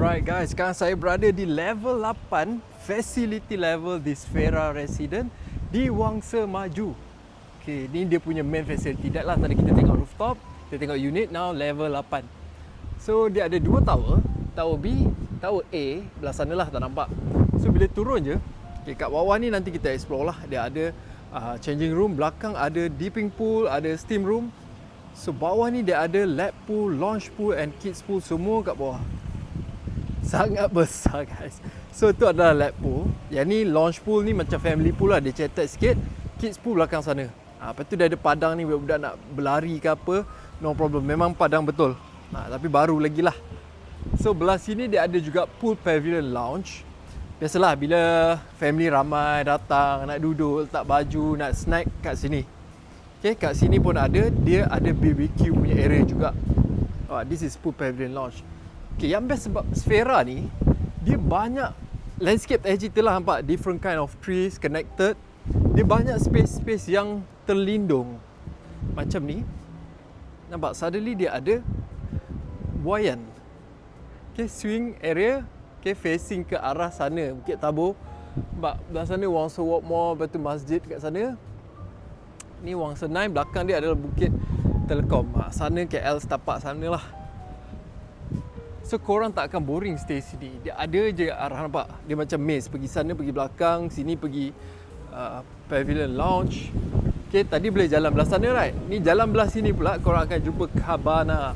Alright guys, sekarang saya berada di level 8 facility level di Sfera Resident di Wangsa Maju. Okay, ni dia punya main facility deck lah. Tadi kita tengok rooftop, kita tengok unit, now level 8. So dia ada dua tower, tower B, tower A, belah sana lah, tak nampak. So bila turun je, okay, kat bawah ni nanti kita explore lah. Dia ada changing room, belakang ada dipping pool, ada steam room. So bawah ni dia ada lap pool, lounge pool and kids pool, semua kat bawah. Sangat besar guys. So tu adalah lap pool. Yang ni lounge pool ni macam family pool lah. Dia cetak sikit. Kids pool belakang sana. Lepas tu dia ada padang ni, budak-budak nak berlari ke apa, no problem. Memang padang betul. Tapi baru lagi lah. So belah sini dia ada juga pool pavilion lounge. Biasalah bila family ramai datang, nak duduk, letak baju, nak snack kat sini. Okay, kat sini pun ada. Dia ada BBQ punya area juga. This is pool pavilion lounge. Okay, yang best sebab Sfera ni, dia banyak landscape, cerita lah, nampak different kind of trees connected. Dia banyak space-space yang terlindung. Macam ni. Nampak, suddenly dia ada buaian. Okay, swing area. Okay, facing ke arah sana, Bukit Tabur. Nampak, belah sana Wangsa Walk Mall, lepas tu masjid kat sana. Ni Wangsa 9, belakang dia adalah Bukit Telekom. Sana KL setapak sana lah. So korang tak akan boring stay sini. Dia ada je arah, nampak. Dia macam maze, pergi sana, pergi belakang, sini pergi pavilion lounge. Okay, tadi boleh jalan belah sana, right? Ni jalan belah sini pula korang akan jumpa Cabana.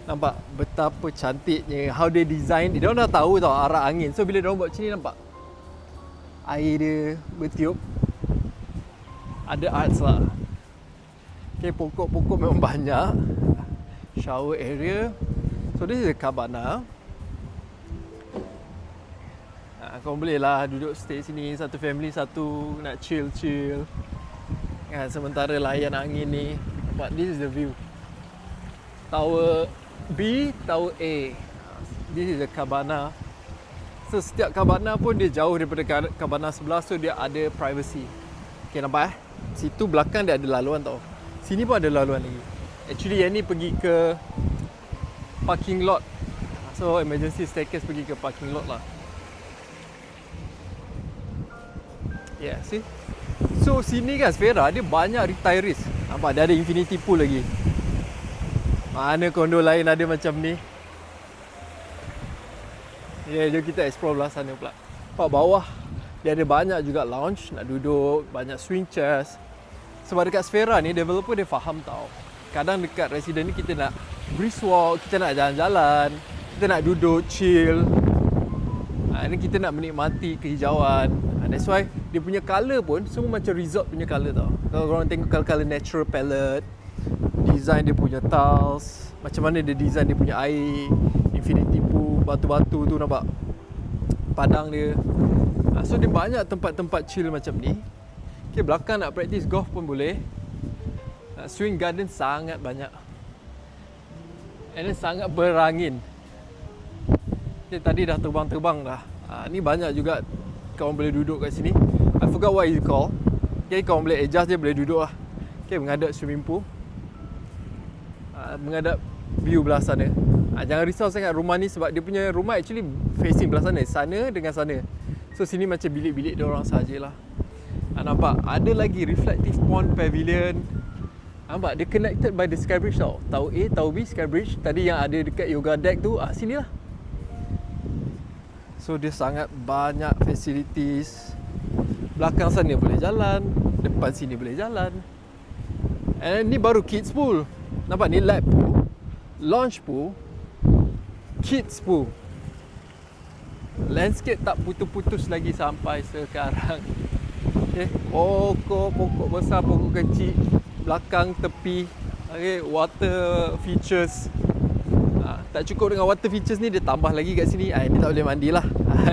Nampak betapa cantiknya, how they design. Dia orang dah tahu tau arah angin. So bila dia orang buat macam ni, nampak air dia bertiup. Ada arts lah. Okay, pokok-pokok memang banyak. Shower area. So this is a cabana. Korang boleh lah duduk stay sini, satu family, satu nak chill-chill. Sementara layan angin ni. Nampak, this is the view. Tower B, Tower A. This is a cabana. So setiap cabana pun dia jauh daripada cabana sebelah, so dia ada privacy. Okay, nampak situ belakang dia ada laluan tau. Sini pun ada laluan lagi. Actually yang ni pergi ke parking lot. So emergency staircase pergi ke parking lot lah. Yeah, see? So sini kan Sfera dia banyak retirees. Nampak dia ada infinity pool lagi. Mana kondo lain ada macam ni. Yeah, jom kita explore belah sana pula. Nampak bawah dia ada banyak juga lounge, nak duduk, banyak swing chairs. Sebab dekat Sfera ni developer dia faham tau. Kadang dekat resident ni kita nak brisk walk, kita nak jalan-jalan, kita nak duduk chill. Ini kita nak menikmati kehijauan. That's why dia punya colour pun semua macam resort punya colour tau. Kalau korang tengok colour natural palette, design dia punya tiles, macam mana dia design dia punya air, infinity pool, batu-batu tu nampak, padang dia. So dia banyak tempat-tempat chill macam ni. Okay, belakang nak practice golf pun boleh. Swing garden sangat banyak. And then sangat berangin. Okay, tadi dah terbang-terbang dah. Ni banyak juga korang boleh duduk kat sini. I forgot what it's called. Okay, korang boleh adjust je, boleh duduk lah. Okay, menghadap swimming pool. Menghadap view belah sana. Jangan risau sangat rumah ni sebab dia punya rumah actually facing belah sana. Sana dengan sana. So sini macam bilik-bilik dia orang sajalah. Nampak ada lagi reflective pond pavilion. Nampak dia connected by the Skybridge tau. Tower A, Tower B, Skybridge. Tadi yang ada dekat yoga deck tu, sini lah. So dia sangat banyak facilities. Belakang sana boleh jalan, depan sini boleh jalan. And ni baru kids pool. Nampak ni lap pool, lounge pool, kids pool. Landscape tak putus-putus lagi sampai sekarang. Okay, pokok besar, pokok kecil, belakang tepi. Okay, water features. Tak cukup dengan water features ni, dia tambah lagi kat sini. Ini tak boleh mandi lah.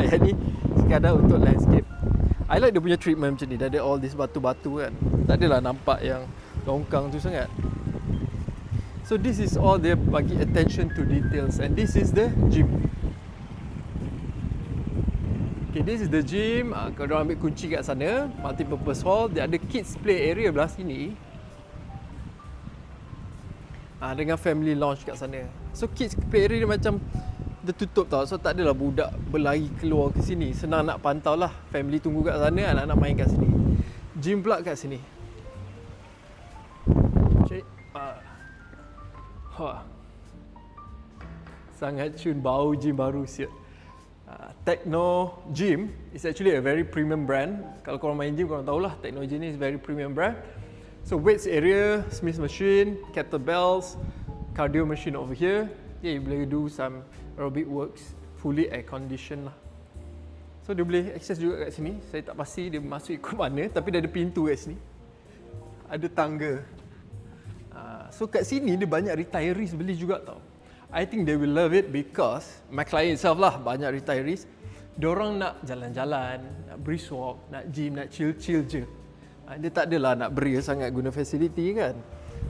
Yang ni sekadar untuk landscape. I like dia punya treatment macam ni. Dia ada all this batu-batu kan. Tak adalah nampak yang longkang tu sangat. So this is all dia bagi attention to details. And this is the gym. Okay, this is the gym. Kalau ambil kunci kat sana, multi-purpose hall. Dia ada kids play area belah sini. Dengan family lounge kat sana. So kids play area dia macam Dia tutup tau, so tak adalah budak berlari keluar ke sini. Senang nak pantau lah. Family tunggu kat sana, anak-anak main kat sini. Gym pula kat sini. Okay. Sangat cun, bau gym baru siap. Techno Gym is actually a very premium brand. Kalau korang main gym, korang tahulah Techno Gym ni is very premium brand. So weights area, Smith machine, kettlebells, cardio machine over here. Yeah, you boleh do some aerobic works, fully air conditioned lah. So dia boleh access juga kat sini. Saya tak pasti dia masuk ikut mana, tapi dia ada pintu kat sini. Ada tangga. So kat sini dia banyak retirees beli juga tau. I think they will love it because my client itself lah, banyak retirees. Diorang nak jalan-jalan, nak brisk walk, nak gym, nak chill-chill je. Dia tak adalah nak beria sangat guna facility kan.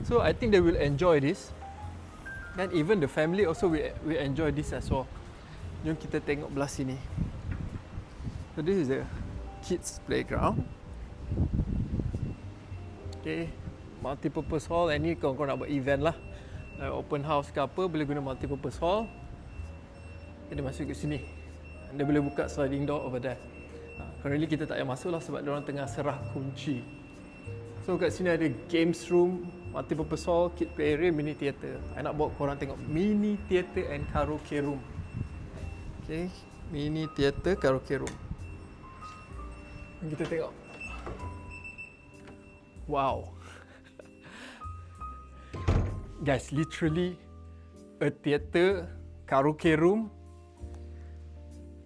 So I think they will enjoy this. And even the family also we enjoy this as well. Jom kita tengok belah sini. So this is the kids playground. Okay, multi-purpose hall. Ini kalau kau nak buat event lah, open house ke apa, boleh guna multi-purpose hall. Kita masuk ke sini. Dia boleh buka sliding door over there. Currently kita tak payah masuk lah sebab diorang tengah serah kunci. So kat sini ada games room, multi-purpose hall, kid play area, mini theatre. I nak bawa korang tengok mini theatre and karaoke room. Okay, mini theatre, karaoke room. Kita tengok. Wow. Guys, literally a theatre, karaoke room,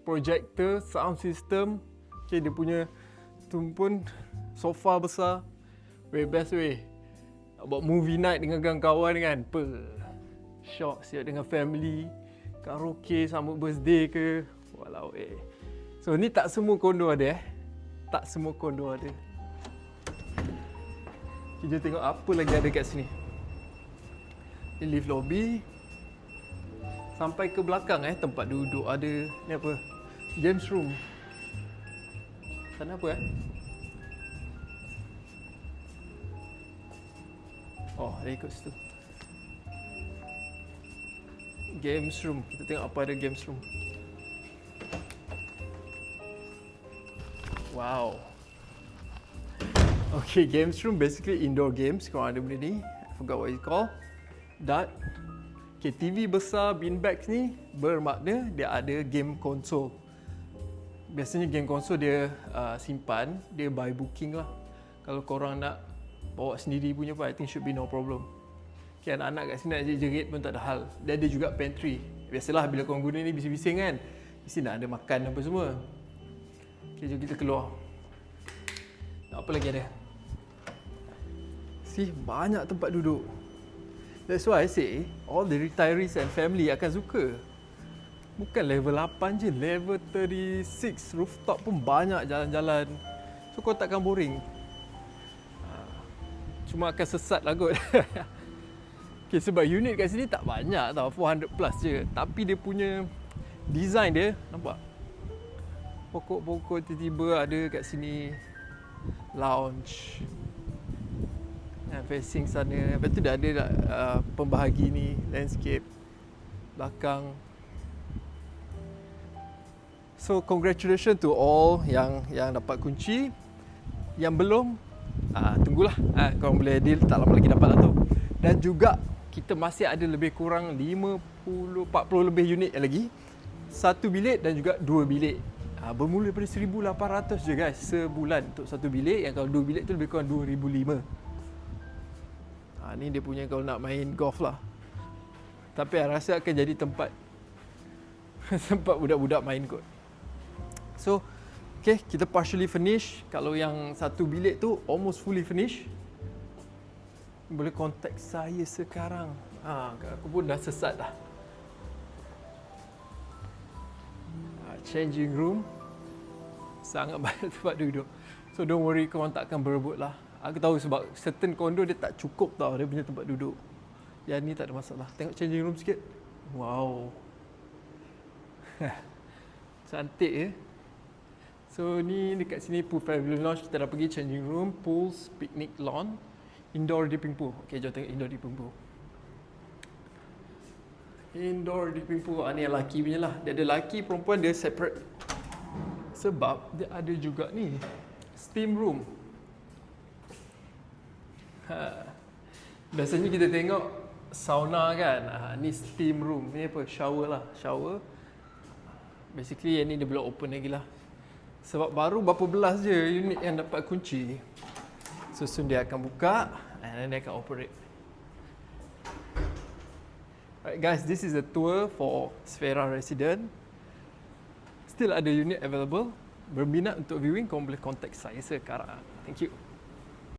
projector, sound system. Okay, dia punya tu pun sofa besar. Way best way. Nak buat movie night dengan kawan-kawan kan. Syok siap dengan family. Karaoke, sambut birthday ke. Walau So ni tak semua kondo ada Tak semua kondo ada. Kita tengok apa lagi ada kat sini. Ni lift lobby. Sampai ke belakang tempat duduk ada. Ni apa? Games room. Sana apa Oh, ada ikut situ. Games room. Kita tengok apa ada games room. Wow. Okay, games room basically indoor games. Korang ada benda ni. I forgot what it's called. Dart. Okay, TV besar, beanbags ni bermakna dia ada game konsol. Biasanya game konsol dia simpan, dia by booking lah. Kalau korang nak bawa sendiri punya pun, I think should be no problem. Okay, anak-anak kat sini nak jerit pun tak ada hal. Dia ada juga pantry. Biasalah bila korang guna ni bising-bising kan, mesti nak ada makan apa semua. Okay, jom kita keluar. Apa lagi ada? Banyak tempat duduk. That's why I say all the retirees and family akan suka. Bukan level 8 je, level 36 rooftop pun banyak jalan-jalan. So kau takkan boring. Cuma akan sesat lah kot. Okay, sebab unit kat sini tak banyak tau, 400 plus je. Tapi dia punya design dia, nampak? Pokok-pokok tiba-tiba ada kat sini. Lounge. Facing sana. Lepas tu dah ada pembahagi ni, landscape. Belakang. So congratulations to all yang dapat kunci. Yang belum, tunggulah. Korang boleh deal, tak lama lagi dapat lah tu. Dan juga kita masih ada lebih kurang 40 lebih unit lagi. Satu bilik dan juga dua bilik. Bermula daripada 1,800 je guys sebulan untuk satu bilik. Yang kalau dua bilik tu lebih kurang 2,500. Ni dia punya kalau nak main golf lah. Tapi saya rasa akan jadi tempat tempat budak-budak main kot. So, okay, kita partially finish. Kalau yang satu bilik tu almost fully finish. Boleh contact saya sekarang. Aku pun dah sesat dah. Changing room. Sangat banyak tempat duduk. So don't worry, korang takkan berebut lah. Aku tahu sebab certain kondo dia tak cukup tau dia punya tempat duduk. Yang ni tak ada masalah. Tengok changing room sikit. Wow. Cantik ya. So ni dekat sini pool pavilion lounge. Kita dah pergi changing room, pools, picnic lawn, indoor dipping pool. Okay, jom tengok indoor dipping pool. Indoor living pool. Ni yang lelaki punya lah. Dia ada lelaki, perempuan dia separate. Sebab dia ada juga ni steam room. Biasanya kita tengok sauna kan. Ni steam room. Ni apa? Shower lah. Shower. Basically yang ni dia boleh open lagi lah. Sebab baru berapa belas je unit yang dapat kunci. So soon dia akan buka and then dia akan operate. Alright guys, this is a tour for Sfera Resident. Still ada unit available. Berminat untuk viewing, korang boleh contact saya sekarang. Thank you.